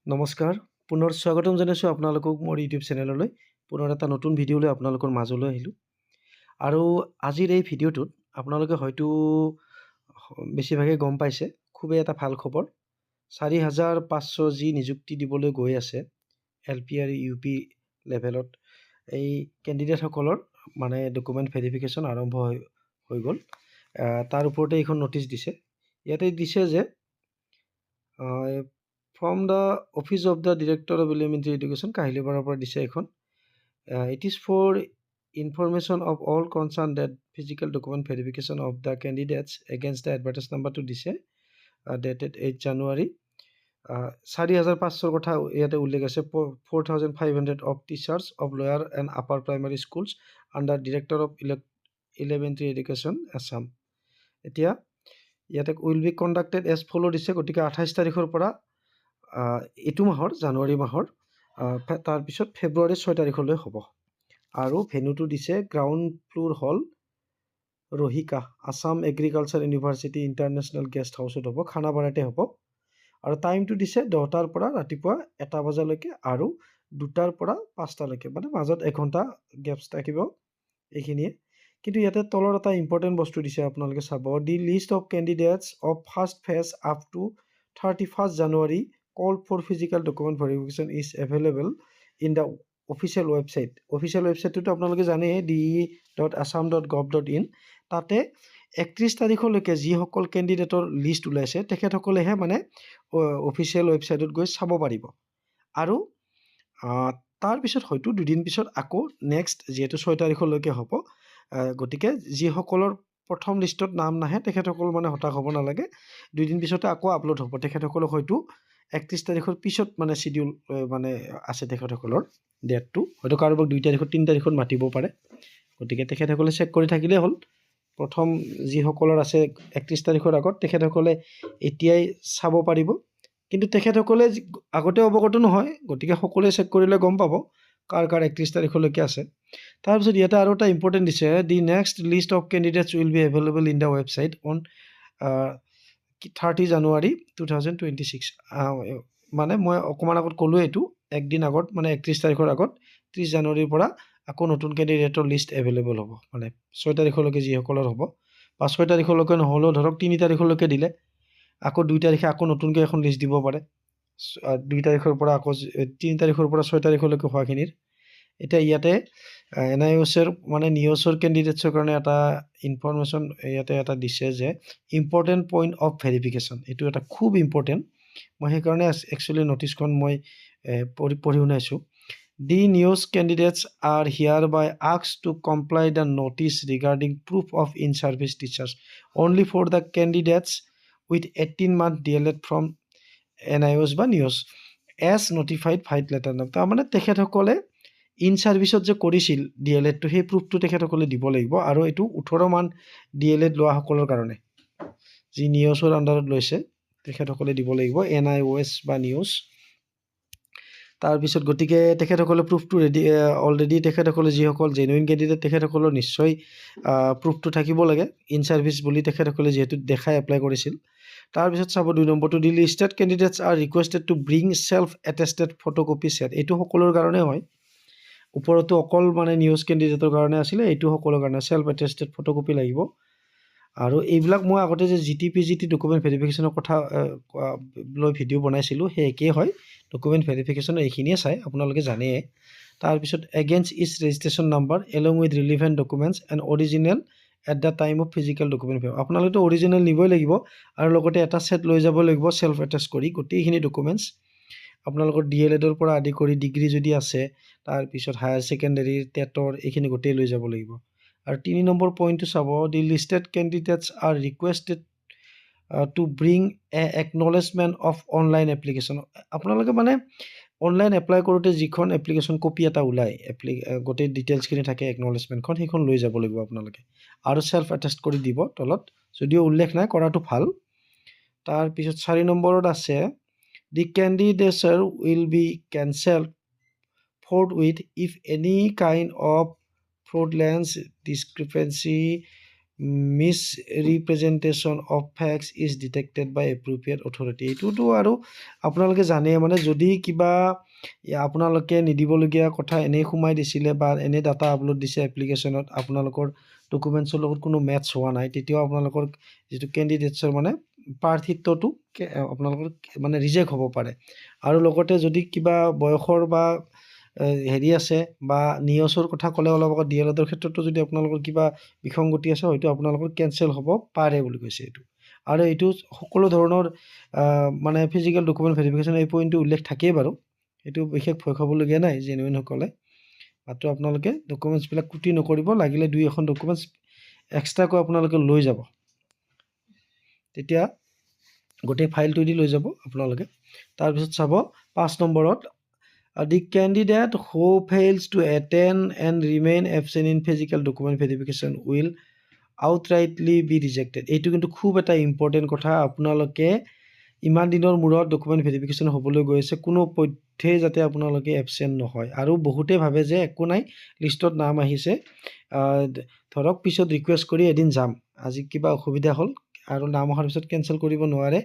নমস্কাৰ পুনৰ স্বাগতম জনাইছোঁ আপোনালোকক মোৰ ইউটিউব চেনেললৈ পুনৰ এটা নতুন ভিডিঅ'লৈ আপোনালোকৰ মাজলৈ আহিলোঁ আৰু আজিৰ এই ভিডিঅ'টোত আপোনালোকে হয়তো বেছিভাগে গম পাইছে খুবেই এটা ভাল খবৰ 4500 যি নিযুক্তি দিবলৈ গৈ আছে LP আৰু UP লেভেলত এই কেণ্ডিডেটসকলৰ মানে ডকুমেণ্ট ভেৰিফিকেশ্যন আৰম্ভ হৈ গ'ল তাৰ ওপৰতে এইখন নটিচ দিছে ইয়াতে দিছে যে from the Office of the Director of Elementary Education কাহিলীপাৰাৰ পৰা দিছে এখন it is for information of all concerned that physical document verification of the candidates against the advertised number to দিছে dated 8 January 4500 কথা ইয়াতে উল্লেখ আছে 4500 of teachers of lower and upper primary schools under Director of Elementary Education Assam এতিয়া ইয়াতে will be conducted as follow দিছে গতিকে 28 তাৰিখৰ পৰা এইটো মাহৰ জানুৱাৰী মাহৰ তাৰপিছত ফেব্ৰুৱাৰী 6 তাৰিখলৈ হ'ব আৰু ভেন্যুটো দিছে গ্ৰাউণ্ড ফ্লোৰ হল ৰহিকা Assam agriculture university international guest হাউচত হ'ব খানাপাৰাতে হ'ব আৰু টাইমটো দিছে 10টাৰ পৰা ৰাতিপুৱা 1টা বজালৈকে আৰু 2টাৰ পৰা 5টালৈকে মানে মাজত 1 ঘণ্টা গেপছ থাকিব এইখিনিয়ে কিন্তু ইয়াতে তলৰ এটা ইম্পৰ্টেণ্ট বস্তু দিছে আপোনালোকে চাব দি list of candidates of first phase up to 31st January call for physical document verification is available in the official website টো আপোনালোকে জানে de.assam.gov.in তাতে 31 তাৰিখলৈকে যিসকল কেণ্ডিডেটৰ লিষ্ট ওলাইছে তেখেতসকলেহে মানে অফিচিয়েল ৱেবছাইটত গৈ চাব পাৰিব আৰু তাৰ পিছত হয়তো দুদিন পিছত আকৌ নেক্সট যেহেতু 6 তাৰিখলৈকে হ'ব গতিকে যিসকলৰ প্ৰথম লিষ্টত নাম নাহে তেখেতসকল মানে হতাশ হ'ব নালাগে দুদিন পিছতে আকৌ আপলোড হ'ব তেখেতসকলক হয়তো 31 তাৰিখৰ পিছত মানে শিডিউল মানে আছে তেখেতসকলৰ ডেটটো হয়তো কাৰোবাক 2 তাৰিখত 3 তাৰিখত মাতিব পাৰে গতিকে তেখেতসকলে চেক কৰি থাকিলে হ'ল প্ৰথম যিসকলৰ আছে 31 তাৰিখৰ আগত তেখেতসকলে এতিয়াই চাব পাৰিব কিন্তু তেখেতসকলে আগতে অৱগত নহয় গতিকে সকলোৱে চেক কৰিলে গম পাব কাৰ 31 তাৰিখলৈকে আছে তাৰপিছত ইয়াতে আৰু এটা ইম্পৰ্টেণ্ট দিছে the next list of candidates will be available in the website on 30 January 2026 মানে মই অকমান আগত ক'লো এইটো একদিন আগত মানে 31 তাৰিখৰ আগত 30 জানুৱাৰীৰ পৰা আকৌ নতুন কেণ্ডিডেটৰ লিষ্ট এভেইলেবল হ'ব মানে 6 তাৰিখলৈকে যিসকলৰ হ'ব বা 6 তাৰিখলৈকে নহ'লেও ধৰক 3 তাৰিখলৈকে দিলে আকৌ 2 তাৰিখে আকৌ নতুনকৈ এখন লিষ্ট দিব পাৰে 2 তাৰিখৰ পৰা আকৌ 3 তাৰিখৰ পৰা 6 তাৰিখলৈকে হোৱাখিনিৰ এতিয়া ইয়াতে NIOSৰ মানে নিউজৰ কেণ্ডিডেটছৰ কাৰণে এটা ইনফৰমেশ্যন ইয়াতে এটা দিছে যে ইম্পৰ্টেণ্ট পইণ্ট অফ ভেৰিফিকেশ্যন এইটো এটা খুব ইম্পৰ্টেণ্ট মই সেইকাৰণে একচুৱেলি নটিচখন মই পঢ়ি শুনাইছোঁ the news candidates are hereby asked to comply the notice regarding proof of in service teachers only for the candidates with 18-month DLED from NIOS বা news as notified vide letter নাম তাৰমানে তেখেতসকলে in ছাৰ্ভিচত যে কৰিছিল DLEDটো সেই প্ৰুফটো তেখেতসকলে দিব লাগিব আৰু এইটো 18 DLED লোৱাসকলৰ কাৰণে যি নিউজৰ আণ্ডাৰত লৈছে তেখেতসকলে দিব লাগিব NIOS বা নিউজ তাৰপিছত গতিকে তেখেতসকলে প্ৰুফটো অলৰেডি তেখেতসকলে যিসকল জেনুইন কেণ্ডিডেট তেখেতসকলৰ নিশ্চয় প্ৰুফটো থাকিব লাগে ইন ছাৰ্ভিচ বুলি তেখেতসকলে যিহেতু দেখাই এপ্লাই কৰিছিল তাৰপিছত চাব 2 নম্বৰটো the listed candidates are requested to bring self attested photocopy set এইটো সকলোৰ কাৰণে হয় ওপৰতো অকল মানে নিউজ কেণ্ডিডেটৰ কাৰণে আছিলে এইটো সকলোৰ কাৰণে সেল্ফ এটেষ্টেড ফটোকপি লাগিব আৰু এইবিলাক মই আগতে যে GTPGT ডকুমেণ্ট ভেৰিফিকেশ্যনৰ কথা লৈ ভিডিঅ' বনাইছিলোঁ সেই একেই হয় ডকুমেণ্ট ভেৰিফিকেশ্যন এইখিনিয়ে চাই আপোনালোকে জানে তাৰপিছত against each registration number along with relevant documents and original at the time of physical document আপোনালোকেতো অৰিজিনেল নিবই লাগিব আৰু লগতে এটা ছেট লৈ যাব লাগিব সেল্ফ এটেষ্ট কৰি গোটেইখিনি ডকুমেণ্টছ আপোনালোকৰ DLEDৰ পৰা আদি কৰি ডিগ্ৰী যদি আছে তাৰপিছত হায়াৰ ছেকেণ্ডেৰী টেটৰ এইখিনি গোটেই লৈ যাব লাগিব আৰু 3 নম্বৰ পইণ্টটো চাব the listed candidates are requested to bring a acknowledgement of online application আপোনালোকে মানে অনলাইন এপ্লাই কৰোঁতে যিখন এপ্লিকেশ্যন কপি এটা ওলায় গোটেই ডিটেইলছখিনি থাকে একনলেজমেণ্টখন সেইখন লৈ যাব লাগিব আপোনালোকে আৰু সেল্ফ এটেষ্ট কৰি দিব তলত যদিও উল্লেখ নাই কৰাটো ভাল তাৰপিছত 4 নম্বৰত আছে the candidature will be cancelled forthwith if any kind of fraudulent discrepancy misrepresentation of facts is detected by appropriate authority এইটোতো আৰু আপোনালোকে জানে মানে যদি কিবা আপোনালোকে নিদিবলগীয়া কথা এনেই সোমাই দিছিলে বা এনে ডাটা আপলোড দিছে এপ্লিকেশ্যনত আপোনালোকৰ ডকুমেণ্টছৰ লগত কোনো মেটচ হোৱা নাই তেতিয়াও আপোনালোকৰ যিটো কেণ্ডিডেটছৰ মানে প্ৰাৰ্থিত্বটো আপোনালোকৰ মানে ৰিজেক্ট হ'ব পাৰে আৰু লগতে যদি কিবা বয়সৰ বা হেৰি আছে বা নিয়ছৰ কথা ক'লে অলপ আগত ডিএলএডৰ ক্ষেত্ৰতো যদি আপোনালোকৰ কিবা বিসংগতি আছে হয়তো আপোনালোকৰ কেনচেল হ'ব পাৰে বুলি কৈছে এইটো আৰু এইটো সকলো ধৰণৰ মানে ফিজিকেল ডকুমেণ্ট ভেৰিফিকেশ্যন এই পইণ্টটো উল্লেখ থাকেই বাৰু এইটো বিশেষ ভয় খাবলগীয়া নাই জেনুইনসকলে মাত্ৰ আপোনালোকে ডকুমেণ্টছবিলাক কুটি নকৰিব লাগিলে দুই এখন ডকুমেণ্টছ এক্সট্ৰাকৈ আপোনালোকে লৈ যাব তেতিয়া গোটেই ফাইলটো দি লৈ যাব আপোনালোকে তাৰপিছত চাব 5 নম্বৰত the candidate who fails to attend and remain absent in physical document verification will outrightly be rejected এইটো কিন্তু খুব এটা ইম্পৰ্টেণ্ট কথা আপোনালোকে ইমান দিনৰ মূৰত ডকুমেণ্ট ভেৰিফিকেশ্যন হ'বলৈ গৈ আছে কোনো পথ্যে যাতে আপোনালোকে এবচেণ্ট নহয় আৰু বহুতে ভাবে যে একো নাই লিষ্টত নাম আহিছে ধৰক পিছত ৰিকুৱেষ্ট কৰি এদিন যাম আজি কিবা অসুবিধা হ'ল আৰু নাম অহাৰ পিছত কেনচেল কৰিব নোৱাৰে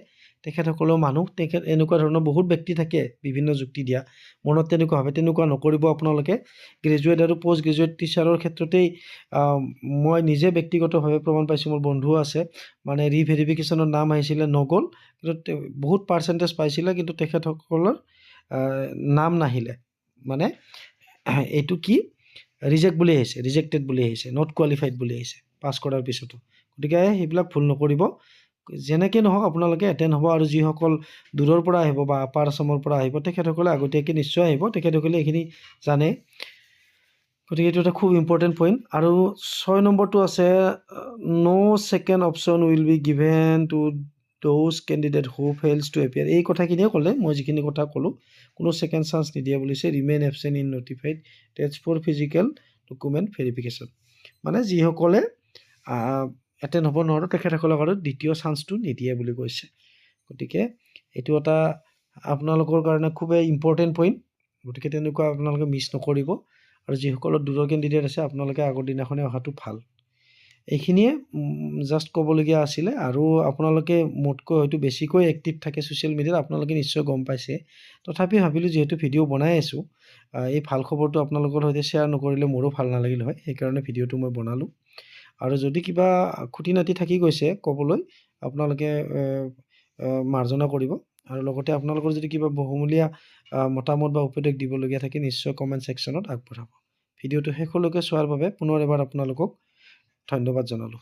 তেখেতসকলৰ মানুহ এনেকুৱা ধৰণৰ বহুত ব্যক্তি থাকে বিভিন্ন যুক্তি দিয়া মনত তেনেকুৱা ভাবে তেনেকুৱা নকৰিব আপোনালোকে গ্ৰেজুৱেট আৰু পোষ্ট গ্ৰেজুৱেট টিচাৰৰ ক্ষেত্ৰতেই মই নিজে ব্যক্তিগতভাৱে প্ৰমাণ পাইছোঁ মোৰ বন্ধু আছে মানে ৰিভেৰিফিকেশ্যনৰ নাম আহিছিলে নগ'ল কিন্তু বহুত পাৰ্চেণ্টেজ পাইছিলে কিন্তু তেখেতসকলৰ নাম নাহিলে মানে এইটো কি ৰিজেক্ট বুলি আহিছে ৰিজেক্টেড বুলি আহিছে নট কোৱালিফাইড বুলি আহিছে পাছ কৰাৰ পিছতো গতিকে সেইবিলাক ভুল নকৰিব যেনেকৈ নহওক আপোনালোকে এটেণ্ড হ'ব আৰু যিসকল দূৰৰ পৰা আহিব বা আপাৰ আছামৰ পৰা আহিব তেখেতসকলে আগতীয়াকৈ নিশ্চয় আহিব তেখেতসকলে এইখিনি জানে গতিকে এইটো এটা খুব ইম্পৰ্টেণ্ট পইণ্ট আৰু 6 নম্বৰটো আছে no second option will be given to those candidate who fails to appear এই কথাখিনিয়ে ক'লে মই যিখিনি কথা ক'লোঁ কোনো ছেকেণ্ড চান্স নিদিয়ে বুলিছে remain absent in notified dates for physical document verification মানে যিসকলে এটেণ্ড হ'ব নোৱাৰোঁ তেখেতসকলক আৰু দ্বিতীয় চান্সটো নিদিয়ে বুলি কৈছে গতিকে এইটো এটা আপোনালোকৰ কাৰণে খুবেই ইম্পৰ্টেণ্ট পইণ্ট গতিকে তেনেকুৱা আপোনালোকে মিছ নকৰিব আৰু যিসকলৰ দূৰৰ কেণ্ডিডেট আছে আপোনালোকে আগৰ দিনাখনে অহাটো ভাল এইখিনিয়ে জাষ্ট ক'বলগীয়া আছিলে আৰু আপোনালোকে মোতকৈ হয়তো বেছিকৈ এক্টিভ থাকে ছ'চিয়েল মিডিয়াত আপোনালোকে নিশ্চয় গম পাইছে তথাপি ভাবিলোঁ যিহেতু ভিডিঅ' বনাই আছোঁ এই ভাল খবৰটো আপোনালোকৰ সৈতে শ্বেয়াৰ নকৰিলে মোৰো ভাল নালাগিল হয় সেইকাৰণে ভিডিঅ'টো মই বনালোঁ আৰু যদি কিবা খুটি নাটি থাকি গৈছে ক'বলৈ আপোনালোকে মাৰ্জনা কৰিব আৰু লগতে আপোনালোকৰ যদি কিবা বহুমূলীয়া মতামত বা উপদেশ দিবলগীয়া থাকে নিশ্চয় কমেণ্ট ছেকশ্যনত আগবঢ়াব ভিডিঅ'টো শেষলৈকে চোৱাৰ বাবে পুনৰ এবাৰ আপোনালোকক ধন্যবাদ জনালোঁ